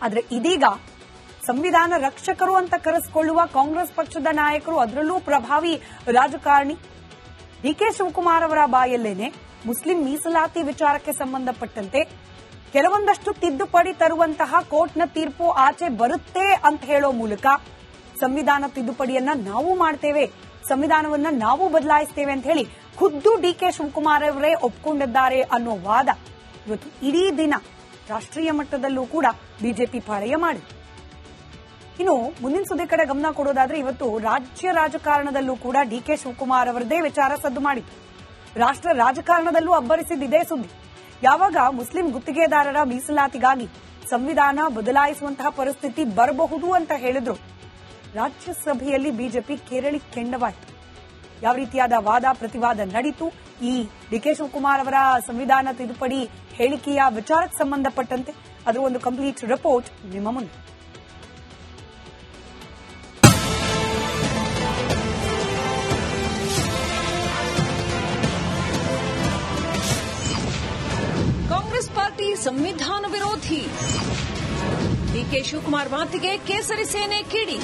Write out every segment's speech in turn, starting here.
ಆದ್ರೆ ಇದೀಗ ಸಂವಿಧಾನ ರಕ್ಷಕರು ಅಂತ ಕರೆಸಿಕೊಳ್ಳುವ ಕಾಂಗ್ರೆಸ್ ಪಕ್ಷದ ನಾಯಕರು, ಅದರಲ್ಲೂ ಪ್ರಭಾವಿ ರಾಜಕಾರಣಿ ಡಿಕೆ ಶಿವಕುಮಾರ್ ಅವರ ಬಾಯಲ್ಲೇನೆ ಮುಸ್ಲಿಂ ಮೀಸಲಾತಿ ವಿಚಾರಕ್ಕೆ ಸಂಬಂಧಪಟ್ಟಂತೆ ಕೆಲವೊಂದಷ್ಟು ತಿದ್ದುಪಡಿ ತರುವಂತಹ ಕೋರ್ಟ್ನ ತೀರ್ಪು ಆಚೆ ಬರುತ್ತೆ ಅಂತ ಹೇಳೋ ಮೂಲಕ ಸಂವಿಧಾನ ತಿದ್ದುಪಡಿಯನ್ನ ನಾವು ಮಾಡ್ತೇವೆ, ಸಂವಿಧಾನವನ್ನ ನಾವು ಬದಲಾಯಿಸ್ತೇವೆ ಅಂತ ಹೇಳಿ ಖುದ್ದು ಡಿಕೆ ಶಿವಕುಮಾರ್ ಅವರೇ ಒಪ್ಪಿಕೊಂಡಿದ್ದಾರೆ ಅನ್ನೋ ವಾದ ಇವತ್ತು ಇಡೀ ದಿನ ರಾಷ್ಟ್ರೀಯ ಮಟ್ಟದಲ್ಲೂ ಕೂಡ ಬಿಜೆಪಿ ಪಾಳೆಯ ಮಾಡಿದೆ. ಇನ್ನು ಮುಂದಿನ ಸುದ್ದಿ ಕಡೆ ಗಮನ ಕೊಡೋದಾದ್ರೆ ಇವತ್ತು ರಾಜ್ಯ ರಾಜಕಾರಣದಲ್ಲೂ ಕೂಡ ಡಿಕೆ ಶಿವಕುಮಾರ್ ಅವರದೇ ವಿಚಾರ ಸದ್ದು ಮಾಡಿತ್ತು. ರಾಷ್ಟ್ರ ರಾಜಕಾರಣದಲ್ಲೂ ಅಬ್ಬರಿಸಿದ್ದಿದೆ ಸುದ್ದಿ. ಯಾವಾಗ ಮುಸ್ಲಿಂ ಗುತ್ತಿಗೆದಾರರ ಮೀಸಲಾತಿಗಾಗಿ ಸಂವಿಧಾನ ಬದಲಾಯಿಸುವಂತಹ ಪರಿಸ್ಥಿತಿ ಬರಬಹುದು ಅಂತ ಹೇಳಿದ್ರು, ರಾಜ್ಯಸಭೆಯಲ್ಲಿ ಬಿಜೆಪಿ ಕೇರಳಿ ಕೆಂಡವಾಯಿತು. ಯಾವ ರೀತಿಯಾದ ವಾದ ಪ್ರತಿವಾದ ನಡೀತು, ಈ ಡಿಕೆ ಶಿವಕುಮಾರ್ ಅವರ ಸಂವಿಧಾನ ತಿದ್ದುಪಡಿ ಹೇಳಿಕೆಯ ವಿಚಾರಕ್ಕೆ ಸಂಬಂಧಪಟ್ಟಂತೆ ಅದರ ಒಂದು ಕಂಪ್ಲೀಟ್ ರಿಪೋರ್ಟ್ ನಿಮ್ಮ ಮುಂದೆ. ಕಾಂಗ್ರೆಸ್ ಪಾರ್ಟಿ ಸಂವಿಧಾನ ವಿರೋಧಿ, ಡಿಕೆ ಶಿವಕುಮಾರ್ ಮಾತಿಗೆ ಕೇಸರಿ ಸೇನೆ ಕಿಡಿ.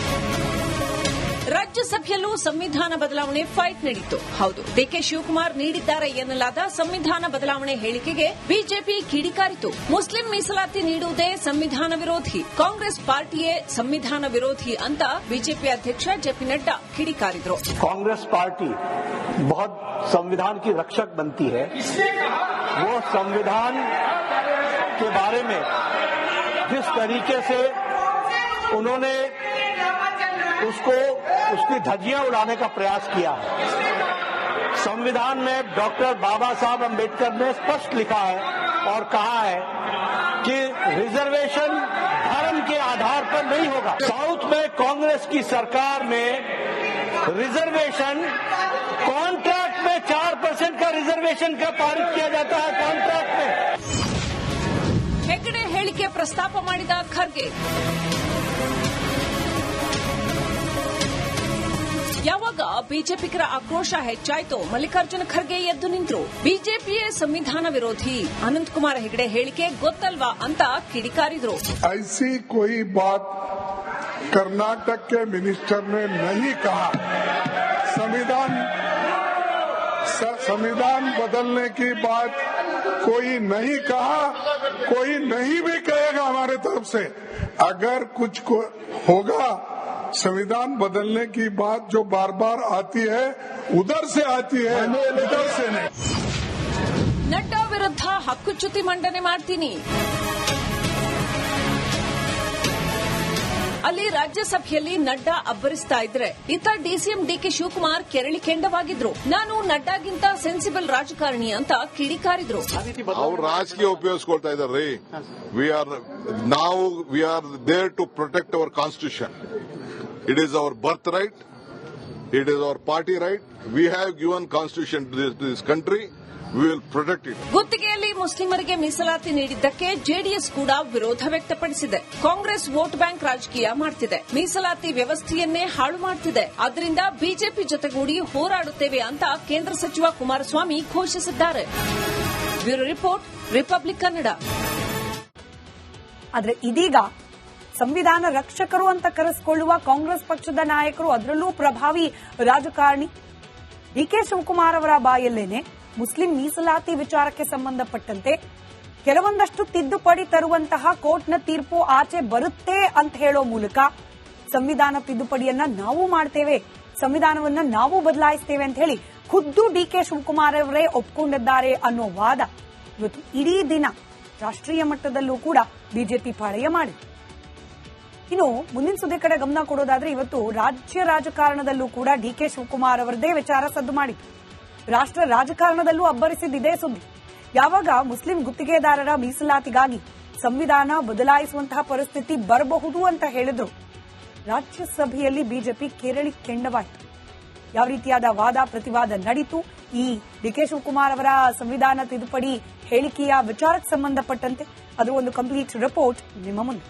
ರಾಜ್ಯಸಭೆಯಲ್ಲೂ ಸಂವಿಧಾನ ಬದಲಾವಣೆ ಫೈಟ್ ನಡೆಯಿತು. ಹೌದು, ಡಿಕೆ ಶಿವಕುಮಾರ್ ನೀಡಿದ್ದಾರೆ ಎನ್ನಲಾದ ಸಂವಿಧಾನ ಬದಲಾವಣೆ ಹೇಳಿಕೆಗೆ ಬಿಜೆಪಿ ಕಿಡಿಕಾರಿತು. ಮುಸ್ಲಿಂ ಮೀಸಲಾತಿ ನೀಡುವುದೇ ಸಂವಿಧಾನ ವಿರೋಧಿ, ಕಾಂಗ್ರೆಸ್ ಪಾರ್ಟಿಯೇ ಸಂವಿಧಾನ ವಿರೋಧಿ ಅಂತ ಬಿಜೆಪಿ ಅಧ್ಯಕ್ಷ ಜೆಪಿ ನಡ್ಡಾ ಕಿಡಿಕಾರಿದ್ರು. कांग्रेस पार्टी बहुत संविधान की रक्षक बनती है, वो संविधान के बारे में जिस तरीके से उन्होंने उसकी धज्जियां उड़ाने का प्रयास किया है। संविधान में डॉक्टर बाबा साहब अम्बेडकर ने स्पष्ट लिखा है और कहा है कि रिजर्वेशन धर्म के आधार पर नहीं होगा। साउथ में कांग्रेस की सरकार में रिजर्वेशन कॉन्ट्रैक्ट में 4% का रिजर्वेशन का पारित किया जाता है। कॉन्ट्रैक्ट में ಹೆಗಡೆ ಹೇಳಿಕೆ ಪ್ರಸ್ತಾಪ ಮಾಡಿದ ಖರ್ಗೆ, ಯಾವಾಗ ಬಿಜೆಪಿಗರ ಆಕ್ರೋಶ ಹೆಚ್ಚಾಯಿತು, ಮಲ್ಲಿಕಾರ್ಜುನ ಖರ್ಗೆ ಎದ್ದು ನಿಂತರು. ಬಿಜೆಪಿಯೇ ಸಂವಿಧಾನ ವಿರೋಧಿ, ಅನಂತಕುಮಾರ್ ಹೆಗಡೆ ಹೇಳಿಕೆ ಗೊತ್ತಲ್ವಾ ಅಂತ ಕಿಡಿಕಾರಿದ್ರು. ऐसी कोई बात कर्नाटक के मिनिस्टर ने नहीं कहा। संविधान बदलने की बात कोई नहीं कहा, कोई नहीं भी कहेगा हमारे तरफ से। अगर कुछ होगा संविधान बदलने की बात जो बार बार आती है उधर से आती है, इधर से नहीं। ನಡ್ಡಾ ವಿರುದ್ಧ ಹಕ್ಕುಚ್ಯುತಿ ಮಂಡನೆ ಮಾಡ್ತೀನಿ, ಅಲ್ಲಿ ರಾಜ್ಯಸಭೆಯಲ್ಲಿ ನಡ್ಡಾ ಅಬ್ಬರಿಸ್ತಾ ಇದ್ರೆ ಇತ್ತ ಡಿಸಿಎಂ ಡಿಕೆ ಶಿವಕುಮಾರ್ ಕೆರಳಿ ಕೆಂಡವಾಗಿದ್ರು. ನಾನು ನಡ್ಡಾಗಿಂತ ಸೆನ್ಸಿಬಲ್ ರಾಜಕಾರಣಿ ಅಂತ ಕಿಡಿಕಾರಿದ್ರು. ಅವ್ರು ರಾಜಕೀಯ ಉಪಯೋಗಿಸ್ಕೊಳ್ತಾ ಇದಾರೆ. We are there to protect our constitution. It is our birthright. It is our party right. We have given constitution to this country. We will protect it. ಗುತ್ತಿಗೆಯಲ್ಲಿ ಮುಸ್ಲಿಮರಿಗೆ ಮೀಸಲಾತಿ ನೀಡಿದ್ದಕ್ಕೆ ಜೆಡಿಎಸ್ ಕೂಡ ವಿರೋಧ ವ್ಯಕ್ತಪಡಿಸಿದೆ. ಕಾಂಗ್ರೆಸ್ ವೋಟ್ ಬ್ಯಾಂಕ್ ರಾಜಕೀಯ ಮಾಡ್ತಿದೆ, ಮೀಸಲಾತಿ ವ್ಯವಸ್ಥೆಯನ್ನೇ ಹಾಳು ಮಾಡ್ತಿದೆ. ಆದ್ದರಿಂದ ಬಿಜೆಪಿ ಜೊತೆಗೂಡಿ ಹೋರಾಡುತ್ತೇವೆ ಅಂತ ಕೇಂದ್ರ ಸಚಿವ ಕುಮಾರಸ್ವಾಮಿ ಘೋಷಿಸಿದ್ದಾರೆ. Bureau report, republic Kannada. ಆದ್ರೆ ಇದೀಗ ಸಂವಿಧಾನ ರಕ್ಷಕರು ಅಂತ ಕರೆಸಿಕೊಳ್ಳುವ ಕಾಂಗ್ರೆಸ್ ಪಕ್ಷದ ನಾಯಕರು, ಅದರಲ್ಲೂ ಪ್ರಭಾವಿ ರಾಜಕಾರಣಿ ಡಿಕೆ ಶಿವಕುಮಾರ್ ಅವರ ಬಾಯಲ್ಲೇನೆ ಮುಸ್ಲಿಂ ಮೀಸಲಾತಿ ವಿಚಾರಕ್ಕೆ ಸಂಬಂಧಪಟ್ಟಂತೆ ಕೆಲವೊಂದಷ್ಟು ತಿದ್ದುಪಡಿ ತರುವಂತಹ ಕೋರ್ಟ್ನ ತೀರ್ಪು ಆಚೆ ಬರುತ್ತೆ ಅಂತ ಹೇಳೋ ಮೂಲಕ ಸಂವಿಧಾನ ತಿದ್ದುಪಡಿಯನ್ನ ನಾವು ಮಾಡ್ತೇವೆ, ಸಂವಿಧಾನವನ್ನ ನಾವು ಬದಲಾಯಿಸ್ತೇವೆ ಅಂತ ಹೇಳಿ ಖುದ್ದು ಡಿಕೆ ಶಿವಕುಮಾರ್ ಅವರೇ ಒಪ್ಪಿಕೊಂಡಿದ್ದಾರೆ ಅನ್ನೋ ವಾದ ಇವತ್ತು ಇಡೀ ದಿನ ರಾಷ್ಟ್ರೀಯ ಮಟ್ಟದಲ್ಲೂ ಕೂಡ ಬಿಜೆಪಿ ಪಾಳೆಯ ಮಾಡಿದೆ. ಇನ್ನು ಮುಂದಿನ ಸುದ್ದಿ ಕಡೆ ಗಮನ ಕೊಡೋದಾದ್ರೆ ಇವತ್ತು ರಾಜ್ಯ ರಾಜಕಾರಣದಲ್ಲೂ ಕೂಡ ಡಿಕೆ ಶಿವಕುಮಾರ್ ಅವರದೇ ವಿಚಾರ ಸದ್ದು ಮಾಡಿತ್ತು. ರಾಷ್ಟ್ರ ರಾಜಕಾರಣದಲ್ಲೂ ಅಬ್ಬರಿಸಿದ್ದಿದೆ ಸುದ್ದಿ. ಯಾವಾಗ ಮುಸ್ಲಿಂ ಗುತ್ತಿಗೆದಾರರ ಮೀಸಲಾತಿಗಾಗಿ ಸಂವಿಧಾನ ಬದಲಾಯಿಸುವಂತಹ ಪರಿಸ್ಥಿತಿ ಬರಬಹುದು ಅಂತ ಹೇಳಿದ್ರು, ರಾಜ್ಯಸಭೆಯಲ್ಲಿ ಬಿಜೆಪಿ ಕೇರಳಿ ಕೆಂಡವಾಯಿತು. ಯಾವ ರೀತಿಯಾದ ವಾದ ಪ್ರತಿವಾದ ನಡೀತು, ಈ ಡಿಕೆ ಶಿವಕುಮಾರ್ ಅವರ ಸಂವಿಧಾನ ತಿದ್ದುಪಡಿ ಹೇಳಿಕೆಯ ವಿಚಾರಕ್ಕೆ ಸಂಬಂಧಪಟ್ಟಂತೆ ಅದರ ಒಂದು ಕಂಪ್ಲೀಟ್ ರಿಪೋರ್ಟ್ ನಿಮ್ಮ ಮುಂದೆ.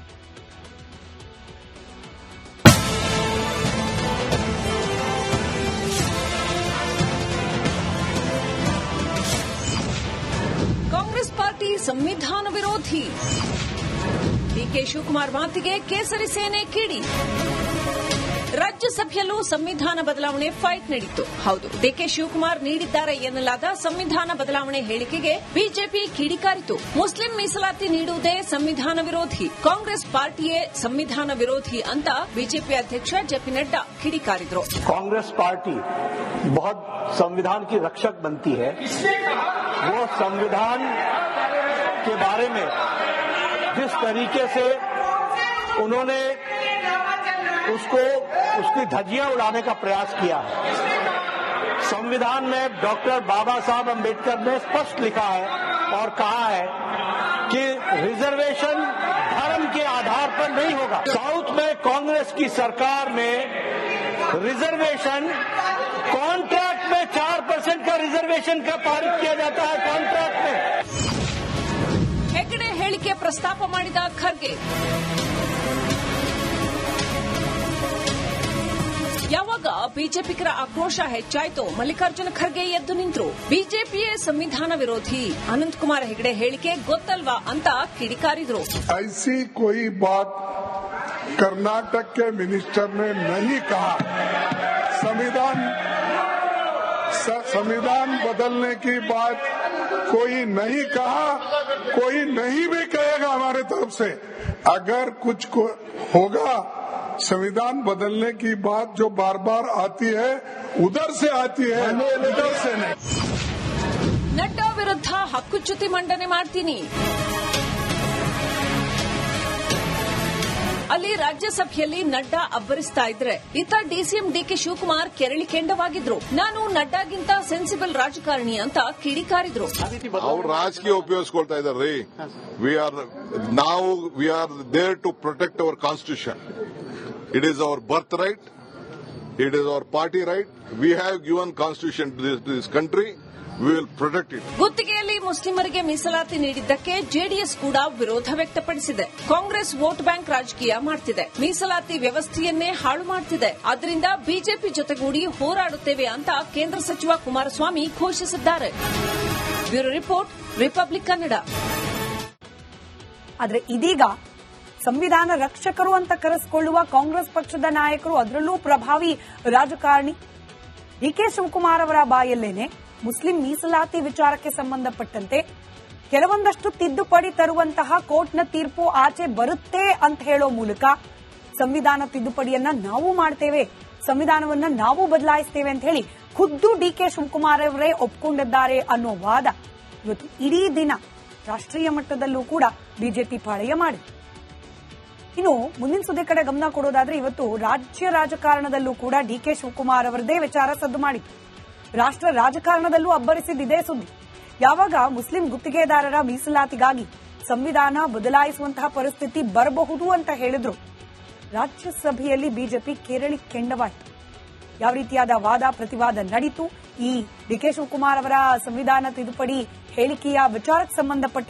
ಕಾಂಗ್ರೆಸ್ ಪಾರ್ಟಿ ಸಂವಿಧಾನ ವಿರೋಧಿ, ಡಿಕೆ ಡಿಕೆ ಶಿವಕುಮಾರ್ ಮಾತಿಗೆ ಕೇಸರಿ ಸೇನೆ ಕಿಡಿ. ರಾಜ್ಯಸಭೆಯಲ್ಲೂ ಸಂವಿಧಾನ ಬದಲಾವಣೆ ಫೈಟ್ ನಡೆಯಿತು. ಹೌದು, ಡಿಕೆ ಶಿವಕುಮಾರ್ ನೀಡಿದ್ದಾರೆ ಎನ್ನಲಾದ ಸಂವಿಧಾನ ಬದಲಾವಣೆ ಹೇಳಿಕೆಗೆ ಬಿಜೆಪಿ ಕಿಡಿಕಾರಿತು. ಮುಸ್ಲಿಂ ಮೀಸಲಾತಿ ನೀಡುವುದೇ ಸಂವಿಧಾನ ವಿರೋಧಿ, ಕಾಂಗ್ರೆಸ್ ಪಾರ್ಟಿಯೇ ಸಂವಿಧಾನ ವಿರೋಧಿ ಅಂತ ಬಿಜೆಪಿ ಅಧ್ಯಕ್ಷ ಜೆಪಿ ನಡ್ಡಾ ಕಿಡಿಕಾರಿದ್ರು. कांग्रेस पार्टी बहुत संविधान की रक्षक बनती है. वो संविधान के बारे में जिस तरीके से उन्होंने उसकी धज्जियां उड़ाने का प्रयास किया है. संविधान में डॉक्टर बाबा साहब अम्बेडकर ने स्पष्ट लिखा है और कहा है कि रिजर्वेशन धर्म के आधार पर नहीं होगा. साउथ में कांग्रेस की सरकार में रिजर्वेशन कॉन्ट्रैक्ट में 4% का रिजर्वेशन का पारित किया जाता है. कॉन्ट्रैक्ट में ಹೆಗಡೆ ಹೇಳಿಕೆ ಪ್ರಸ್ತಾಪ ಮಾಡಿದ ಖರ್ಗೆ. ಯಾವಾಗ ಬಿಜೆಪಿಗರ ಆಕ್ರೋಶ ಹೆಚ್ಚಾಯಿತು, ಮಲ್ಲಿಕಾರ್ಜುನ ಖರ್ಗೆ ಎದ್ದು ನಿಂತರು. ಬಿಜೆಪಿಯೇ ಸಂವಿಧಾನ ವಿರೋಧಿ, ಅನಂತಕುಮಾರ್ ಹೆಗಡೆ ಹೇಳಿಕೆ ಗೊತ್ತಲ್ವಾ ಅಂತ ಕಿಡಿಕಾರಿದ್ರು. ऐसी कोई बात कर्नाटक के मिनिस्टर ने नहीं कहा. संविधान बदलने की बात कोई नहीं कहा, कोई नहीं भी कहेगा हमारे तरफ से. अगर कुछ होगा संविधान बदलने की बात जो बार बार आती है उधर से आती है, इधर से नहीं. ನಡ್ಡಾ ವಿರುದ್ಧ ಹಕ್ಕುಚ್ಯುತಿ ಮಂಡನೆ ಮಾಡ್ತೀನಿ. ಅಲ್ಲಿ ರಾಜ್ಯಸಭೆಯಲ್ಲಿ ನಡ್ಡಾ ಅಬ್ಬರಿಸ್ತಾ ಇದ್ರೆ ಇತ್ತ ಡಿಸಿಎಂ ಡಿಕೆ ಶಿವಕುಮಾರ್ ಕೆರಳಿ ಕೆಂಡವಾಗಿದ್ರು. ನಾನು ನಡ್ಡಾಗಿಂತ ಸೆನ್ಸಿಬಲ್ ರಾಜಕಾರಣಿ ಅಂತ ಕಿಡಿಕಾರಿದ್ರು. ಅವ್ರು ರಾಜಕೀಯ ಉಪಯೋಗಿಸ್ಕೊಳ್ತಾ ಇದ್ದಾರೆ. We are there to protect our constitution. It is our birthright. It is our party right. We have given constitution to this country. We will protect it. ಗುತ್ತಿಗೆಯಲ್ಲಿ ಮುಸ್ಲಿಮರಿಗೆ ಮೀಸಲಾತಿ ನೀಡಿದ್ದಕ್ಕೆ ಜೆಡಿಎಸ್ ಕೂಡ ವಿರೋಧ ವ್ಯಕ್ತಪಡಿಸಿದೆ. ಕಾಂಗ್ರೆಸ್ ವೋಟ್ ಬ್ಯಾಂಕ್ ರಾಜಕೀಯ ಮಾಡ್ತಿದೆ, ಮೀಸಲಾತಿ ವ್ಯವಸ್ಥೆಯನ್ನೇ ಹಾಳು ಮಾಡ್ತಿದೆ. ಅದರಿಂದ ಬಿಜೆಪಿ ಜೊತೆಗೂಡಿ ಹೋರಾಡುತ್ತೇವೆ ಅಂತ ಕೇಂದ್ರ ಸಚಿವ ಕುಮಾರಸ್ವಾಮಿ ಘೋಷಿಸಿದ್ದಾರೆ. Bureau report, republic Kannada. ಆದ್ರೆ ಇದೀಗ ಸಂವಿಧಾನ ರಕ್ಷಕರು ಅಂತ ಕರೆಸಿಕೊಳ್ಳುವ ಕಾಂಗ್ರೆಸ್ ಪಕ್ಷದ ನಾಯಕರು, ಅದರಲ್ಲೂ ಪ್ರಭಾವಿ ರಾಜಕಾರಣಿ ಡಿಕೆ ಶಿವಕುಮಾರ್ ಅವರ ಬಾಯಲ್ಲೇನೆ ಮುಸ್ಲಿಂ ಮೀಸಲಾತಿ ವಿಚಾರಕ್ಕೆ ಸಂಬಂಧಪಟ್ಟಂತೆ ಕೆಲವೊಂದಷ್ಟು ತಿದ್ದುಪಡಿ ತರುವಂತಹ ಕೋರ್ಟ್ನ ತೀರ್ಪು ಆಚೆ ಬರುತ್ತೆ ಅಂತ ಹೇಳೋ ಮೂಲಕ ಸಂವಿಧಾನ ತಿದ್ದುಪಡಿಯನ್ನ ನಾವು ಮಾಡ್ತೇವೆ, ಸಂವಿಧಾನವನ್ನ ನಾವು ಬದಲಾಯಿಸ್ತೇವೆ ಅಂತ ಹೇಳಿ ಖುದ್ದು ಡಿಕೆ ಶಿವಕುಮಾರ್ ಅವರೇ ಒಪ್ಪಿಕೊಂಡಿದ್ದಾರೆ ಅನ್ನೋ ವಾದ ಇವತ್ತು ಇಡೀ ದಿನ ರಾಷ್ಟ್ರೀಯ ಮಟ್ಟದಲ್ಲೂ ಕೂಡ ಬಿಜೆಪಿ ಪಾಳೆಯ ಮಾಡಿದೆ. ಇನ್ನು ಮುಂದಿನ ಸುದ್ದಿ ಕಡೆ ಗಮನ ಕೊಡೋದಾದ್ರೆ ಇವತ್ತು ರಾಜ್ಯ ರಾಜಕಾರಣದಲ್ಲೂ ಕೂಡ ಡಿಕೆ ಶಿವಕುಮಾರ್ ಅವರದೇ ವಿಚಾರ ಸದ್ದು ಮಾಡಿತು. ರಾಷ್ಟ್ರ ರಾಜಕಾರಣದಲ್ಲೂ ಅಬ್ಬರಿಸಿದ್ದೇ ಸುದ್ದಿ. ಯಾವಾಗ ಮುಸ್ಲಿಂ ಗುತ್ತಿಗೆದಾರರ ಮೀಸಲಾತಿಗಾಗಿ ಸಂವಿಧಾನ ಬದಲಾಯಿಸುವಂತಹ ಪರಿಸ್ಥಿತಿ ಬರಬಹುದು ಅಂತ ಹೇಳಿದ್ರು, ರಾಜ್ಯಸಭೆಯಲ್ಲಿ ಬಿಜೆಪಿ ಕೆರಳಿ ಕೆಂಡವಾಯಿತು. ಯಾವ ರೀತಿಯಾದ ವಾದ ಪ್ರತಿವಾದ ನಡೀತು, ಈ ಡಿಕೆ ಶಿವಕುಮಾರ್ ಅವರ ಸಂವಿಧಾನ ತಿದ್ದುಪಡಿ ಹೇಳಿಕೆಯ ವಿಚಾರಕ್ಕೆ ಸಂಬಂಧಪಟ್ಟ